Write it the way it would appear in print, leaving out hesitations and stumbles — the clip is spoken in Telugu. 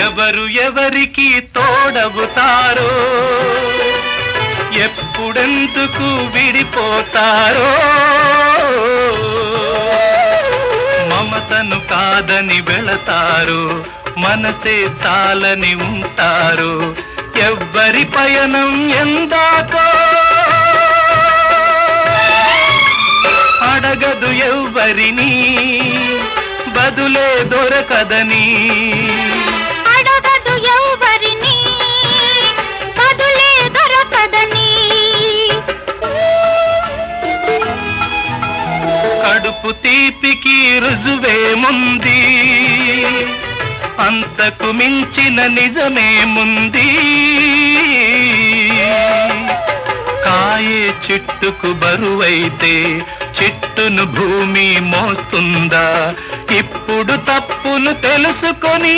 ఎవరు ఎవరికి తోడవుతారో, ఎప్పుడెందుకు విడిపోతారో, మమతను కాదని వెళతారు, మనసే చాలని ఉంటారు. ఎవ్వరి పయనం ఎందాకో అడగదు ఎవ్వరిని, బదులే దొరకదని. అడగదు ఎవ్వరిని, బదులే దొరకదని. కడుపు తీపికి రుజువేముంది, అంతకు మించిన నిజమేముంది. కాయే చిట్టుకు బరువైతే చిట్టును భూమి మోస్తుందా? ఇప్పుడు తప్పును తెలుసుకొని